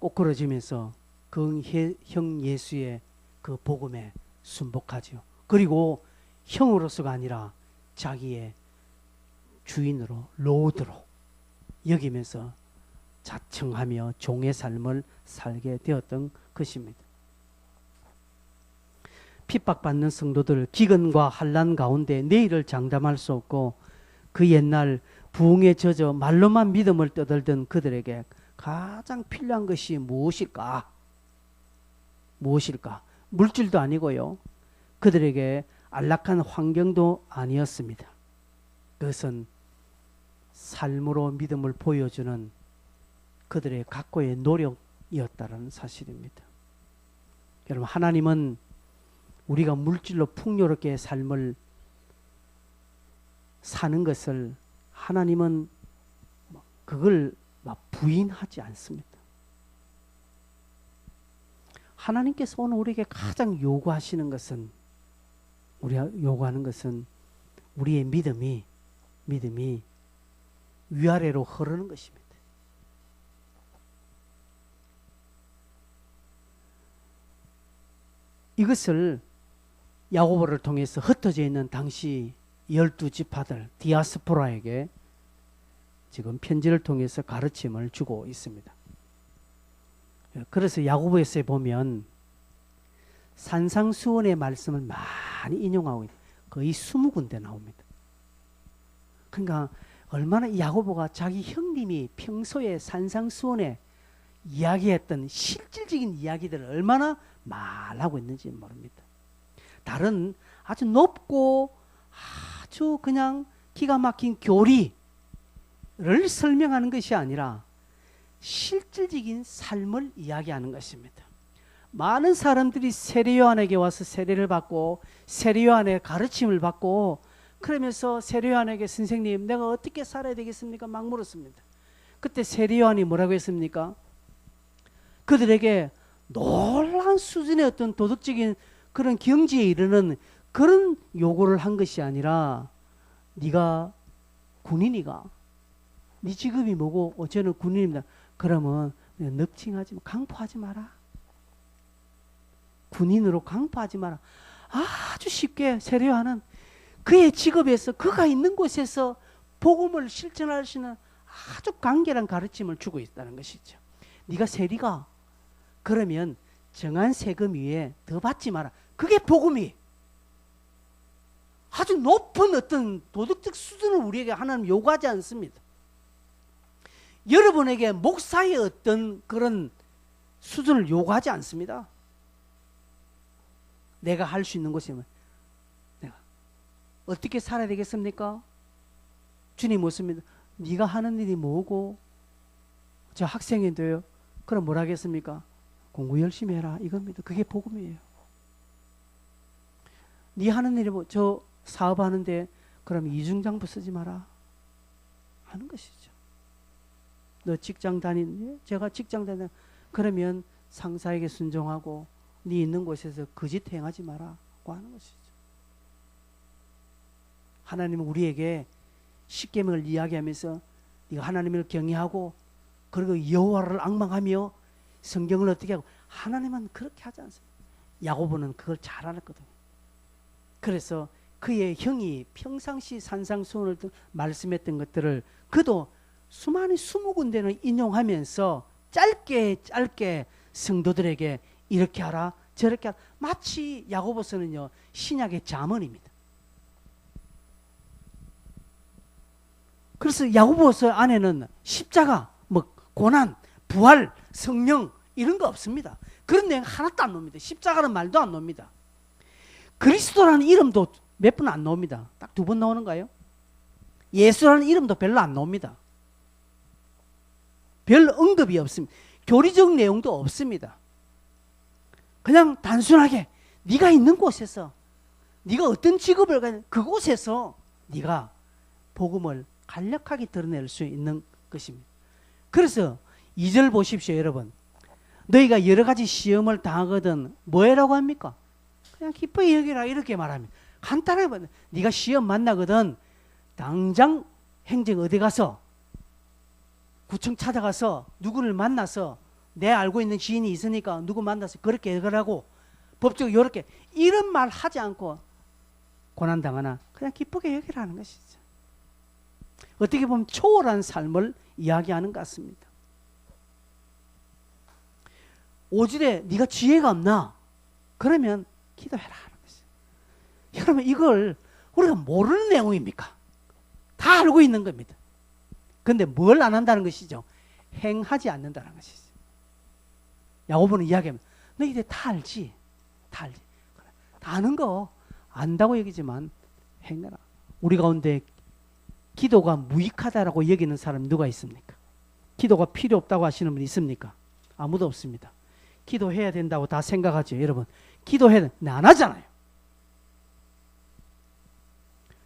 꼬꾸러지면서 그 형 예수의 그 복음에 순복하죠. 그리고 형으로서가 아니라 자기의 주인으로 로드로 여기면서 자청하며 종의 삶을 살게 되었던 것입니다. 핍박받는 성도들 기근과 환난 가운데 내일을 장담할 수 없고 그 옛날 부흥에 젖어 말로만 믿음을 떠들던 그들에게 가장 필요한 것이 무엇일까? 무엇일까? 물질도 아니고요. 그들에게 안락한 환경도 아니었습니다. 그것은 삶으로 믿음을 보여주는 그들의 각고의 노력이었다는 사실입니다. 여러분, 하나님은 우리가 물질로 풍요롭게 삶을 사는 것을 하나님은 그걸 부인하지 않습니다. 하나님께서 오늘 우리에게 가장 요구하시는 것은 우리가 요구하는 것은 우리의 믿음이 위아래로 흐르는 것입니다. 이것을 야고보를 통해서 흩어져 있는 당시 12지파들 디아스포라에게 지금 편지를 통해서 가르침을 주고 있습니다. 그래서 야고보에서 보면 산상수훈의 말씀을 많이 인용하고 있어요. 거의 20군데 나옵니다. 그러니까 얼마나 야고보가 자기 형님이 평소에 산상수훈에 이야기했던 실질적인 이야기들을 얼마나 말하고 있는지 모릅니다. 다른 아주 높고 아주 그냥 기가 막힌 교리를 설명하는 것이 아니라 실질적인 삶을 이야기하는 것입니다. 많은 사람들이 세례요한에게 와서 세례를 받고 세례요한의 가르침을 받고 그러면서 세례요한에게 선생님 내가 어떻게 살아야 되겠습니까? 막 물었습니다. 그때 세례요한이 뭐라고 했습니까? 그들에게 놀라운 수준의 어떤 도덕적인 그런 경지에 이르는 그런 요구를 한 것이 아니라 네가 군인이가 네 직업이 뭐고 저는 군인입니다. 그러면 넉칭하지 마. 강포하지 마라. 군인으로 강포하지 마라. 아주 쉽게 세례요한은 그의 직업에서 그가 있는 곳에서 복음을 실천할 수 있는 아주 간결한 가르침을 주고 있다는 것이죠. 네가 세리가 그러면 정한 세금 위에 더 받지 마라. 그게 복음이 아주 높은 어떤 도덕적 수준을 우리에게 하나님 요구하지 않습니다. 여러분에게 목사의 어떤 그런 수준을 요구하지 않습니다. 내가 할 수 있는 곳이면 내가 어떻게 살아야 되겠습니까? 주님 묻습니다. 네가 하는 일이 뭐고? 저 학생인데요. 그럼 뭘 하겠습니까? 공부 열심히 해라 이겁니다. 그게 복음이에요. 네 하는 일이 뭐 저 사업하는데 그럼 이중장부 쓰지 마라 하는 것이죠. 너 직장 다니는데 제가 직장 다니는 그러면 상사에게 순종하고 네 있는 곳에서 거짓 행하지 마라고 하는 것이죠. 하나님은 우리에게 십계명을 이야기하면서 네가 하나님을 경외하고 그리고 여호와를 앙망하며 성경을 어떻게 하고 하나님은 그렇게 하지 않습니다. 야고보는 그걸 잘 알았거든요. 그래서 그의 형이 평상시 산상수훈을 말씀했던 것들을 그도 수많은 20군데는 인용하면서 짧게 성도들에게 이렇게 하라 저렇게 하라. 마치 야고보서는요 신약의 잠언입니다. 그래서 야고보서 안에는 십자가, 뭐 고난, 부활, 성령 이런 거 없습니다. 그런 내용 하나도 안 나옵니다. 십자가는 말도 안 나옵니다. 그리스도라는 이름도 몇 번 안 나옵니다. 딱 2번 나오는가요? 예수라는 이름도 별로 안 나옵니다. 별 언급이 없습니다. 교리적 내용도 없습니다. 그냥 단순하게 네가 있는 곳에서 네가 어떤 직업을 가진 그곳에서 네가 복음을 간략하게 드러낼 수 있는 것입니다. 그래서 2절 보십시오 여러분. 너희가 여러 가지 시험을 당하거든 뭐해라고 합니까? 그냥 기쁘게 여기라 이렇게 말합니다. 간단하게 말해. 네가 시험 만나거든 당장 행정 어디 가서 구청 찾아가서 누구를 만나서 내 알고 있는 지인이 있으니까 누구 만나서 그렇게 해결하고 법적으로 이렇게 이런 말 하지 않고 고난당하나 그냥 기쁘게 여기라는 것이죠. 어떻게 보면 초월한 삶을 이야기하는 것 같습니다. 5절에 네가 지혜가 없나? 그러면 기도해라 하는 것이죠. 여러분 이걸 우리가 모르는 내용입니까? 다 알고 있는 겁니다. 그런데 뭘 안 한다는 것이죠? 행하지 않는다는 것이죠. 야고보는 이야기합니다. 너희들 다 알지? 다 알지? 다 아는 거 안다고 여기지만 행해라. 우리 가운데 기도가 무익하다라고 여기는 사람 누가 있습니까? 기도가 필요 없다고 하시는 분 있습니까? 아무도 없습니다. 기도해야 된다고 다 생각하죠. 여러분 기도해야 돼. 안 하잖아요.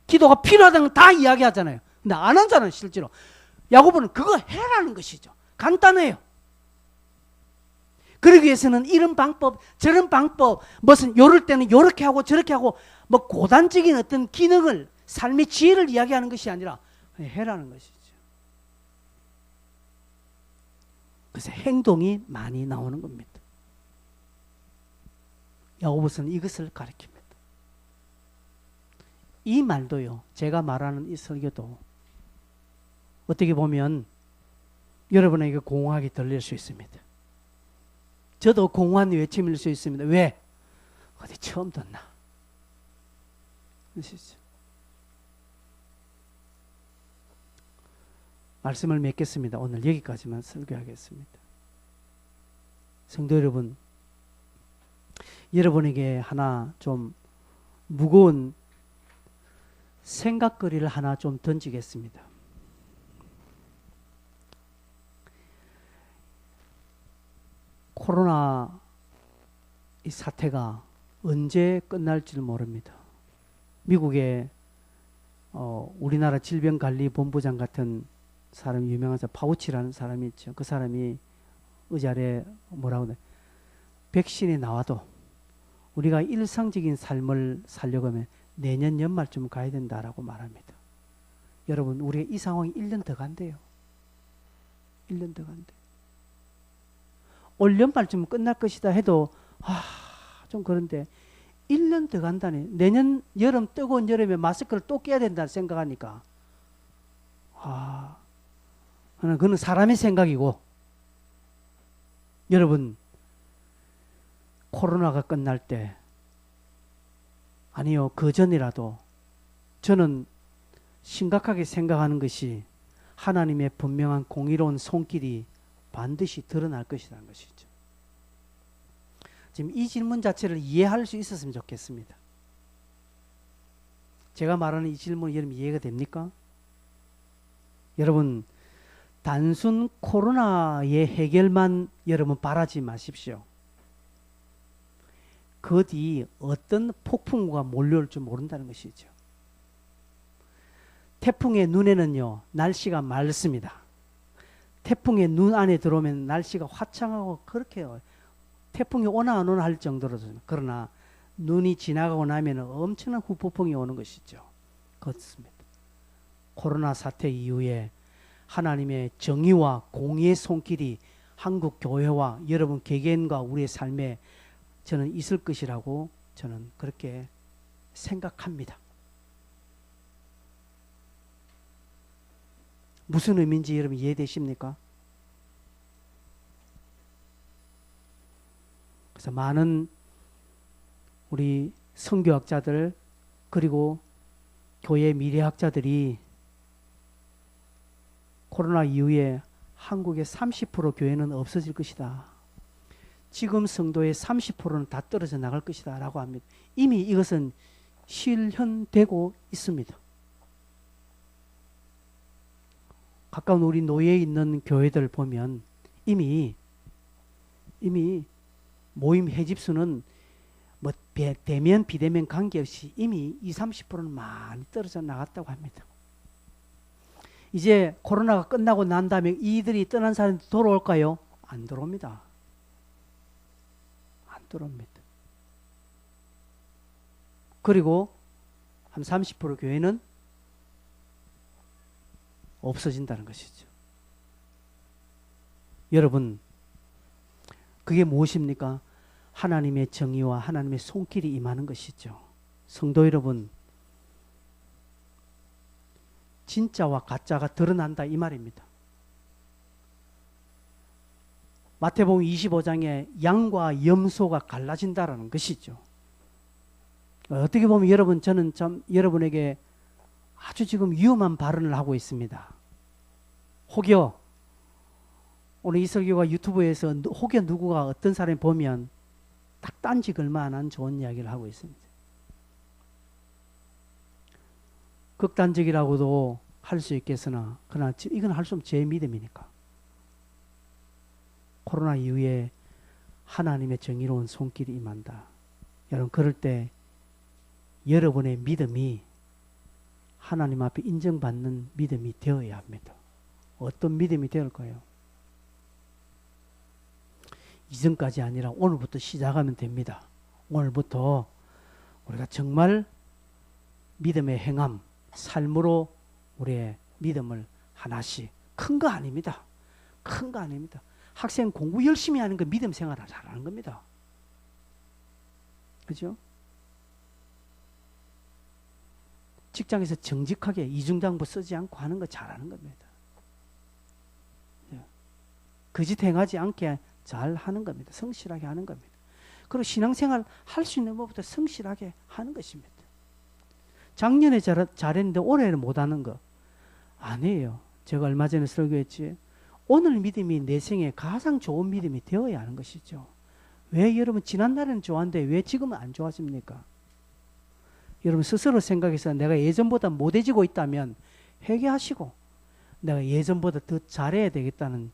기도가 필요하다는 건 다 이야기하잖아요. 근데 안 하잖아요. 실제로 야고보는 그거 해라는 것이죠. 간단해요. 그러기 위해서는 이런 방법 저런 방법 무슨 요럴 때는 요렇게 하고 저렇게 하고 뭐 고단적인 어떤 기능을 삶의 지혜를 이야기하는 것이 아니라 해라는 것이죠. 그래서 행동이 많이 나오는 겁니다. 야고보서는 이것을 가르칩니다. 이 말도요. 제가 말하는 이 설교도 어떻게 보면 여러분에게 공허하게 들릴 수 있습니다. 저도 공허한 외침일 수 있습니다. 왜? 어디 처음 듣나? 아시죠? 말씀을 맺겠습니다. 오늘 여기까지만 설교하겠습니다. 성도 여러분, 여러분에게 하나 좀 무거운 생각거리를 하나 좀 던지겠습니다. 코로나 이 사태가 언제 끝날지 모릅니다. 미국의 우리나라 질병관리본부장 같은 사람, 유명한 사람, 파우치라는 사람이 있죠. 그 사람이 의자에 뭐라고 해? 백신이 나와도 우리가 일상적인 삶을 살려고 하면 내년 연말쯤 가야 된다라고 말합니다. 여러분, 우리가 이 상황이 1년 더 간대요. 1년 더 간대. 올 연말쯤 끝날 것이다 해도 좀 그런데 1년 더 간다니. 내년 여름, 뜨거운 여름에 마스크를 또 껴야 된다 생각하니까 그건 사람의 생각이고, 여러분, 코로나가 끝날 때, 아니요, 그 전이라도 저는 심각하게 생각하는 것이 하나님의 분명한 공의로운 손길이 반드시 드러날 것이라는 것이죠. 지금 이 질문 자체를 이해할 수 있었으면 좋겠습니다. 제가 말하는 이 질문이 여러분 이해가 됩니까? 여러분, 단순 코로나의 해결만 여러분 바라지 마십시오. 그 뒤 어떤 폭풍우가 몰려올 줄 모른다는 것이죠. 태풍의 눈에는요, 날씨가 맑습니다. 태풍의 눈 안에 들어오면 날씨가 화창하고 그렇게요. 태풍이 오나 안 오나 할 정도로. 그러나 눈이 지나가고 나면 엄청난 후폭풍이 오는 것이죠. 그렇습니다. 코로나 사태 이후에 하나님의 정의와 공의의 손길이 한국 교회와 여러분 개개인과 우리의 삶에 저는 있을 것이라고 저는 그렇게 생각합니다. 무슨 의미인지 여러분 이해되십니까? 그래서 많은 우리 선교학자들 그리고 교회 미래학자들이 코로나 이후에 한국의 30% 교회는 없어질 것이다. 지금 성도의 30%는 다 떨어져 나갈 것이다 라고 합니다. 이미 이것은 실현되고 있습니다. 가까운 우리 노예에 있는 교회들 보면 이미 모임 회집수는 뭐 대면 비대면 관계없이 이미 20-30%는 많이 떨어져 나갔다고 합니다. 이제 코로나가 끝나고 난 다음에 이들이 떠난 사람들이 돌아올까요? 안 들어옵니다. 안 들어옵니다. 그리고 한 30% 교회는 없어진다는 것이죠. 여러분, 그게 무엇입니까? 하나님의 정의와 하나님의 손길이 임하는 것이죠. 성도 여러분, 진짜와 가짜가 드러난다 이 말입니다. 마태복음 25장에 양과 염소가 갈라진다라는 것이죠. 어떻게 보면 여러분, 저는 참 여러분에게 아주 지금 위험한 발언을 하고 있습니다. 혹여 오늘 이 설교가 유튜브에서 혹여 누구가 어떤 사람이 보면 딱 딴지 걸만한 좋은 이야기를 하고 있습니다. 극단적이라고도 할 수 있겠으나 그러나 이건 할 수 없는 제 믿음이니까. 코로나 이후에 하나님의 정의로운 손길이 임한다. 여러분, 그럴 때 여러분의 믿음이 하나님 앞에 인정받는 믿음이 되어야 합니다. 어떤 믿음이 되을까요? 이전까지 아니라 오늘부터 시작하면 됩니다. 오늘부터 우리가 정말 믿음의 행함, 삶으로 우리의 믿음을 하나씩, 큰 거 아닙니다. 큰 거 아닙니다. 학생 공부 열심히 하는 거 믿음 생활을 잘하는 겁니다. 그죠? 직장에서 정직하게 이중장부 쓰지 않고 하는 거 잘하는 겁니다. 거짓 행하지 않게 잘 하는 겁니다. 성실하게 하는 겁니다. 그리고 신앙생활 할 수 있는 것부터 성실하게 하는 것입니다. 작년에 잘했는데 올해는 못하는 거 아니에요. 제가 얼마 전에 설교했지. 오늘 믿음이 내 생에 가장 좋은 믿음이 되어야 하는 것이죠. 왜 여러분 지난날에는 좋았는데 왜 지금은 안 좋아집니까? 여러분 스스로 생각해서 내가 예전보다 못해지고 있다면 회개하시고 내가 예전보다 더 잘해야 되겠다는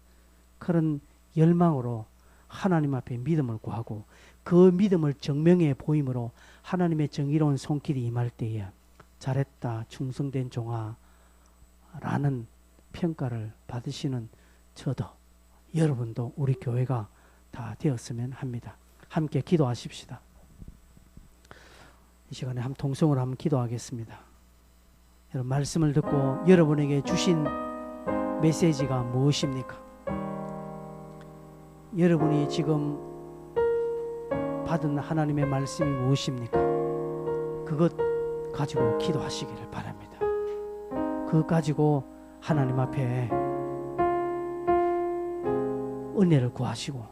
그런 열망으로 하나님 앞에 믿음을 구하고 그 믿음을 증명해 보임으로 하나님의 정의로운 손길이 임할 때에 잘했다 충성된 종아 라는 평가를 받으시는 저도 여러분도 우리 교회가 다 되었으면 합니다. 함께 기도하십시다. 이 시간에 통성으로 한번 기도하겠습니다. 여러분 말씀을 듣고 여러분에게 주신 메시지가 무엇입니까? 여러분이 지금 받은 하나님의 말씀이 무엇입니까? 그것 가지고 기도하시기를 바랍니다. 그것 가지고 하나님 앞에 은혜를 구하시고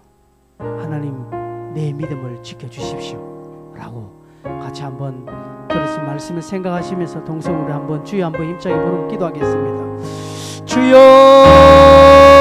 하나님 내 믿음을 지켜주십시오 라고 같이 한번 들으신 말씀을 생각하시면서 동성으로 한번 주여 한번 힘차게 부르고 기도하겠습니다. 주여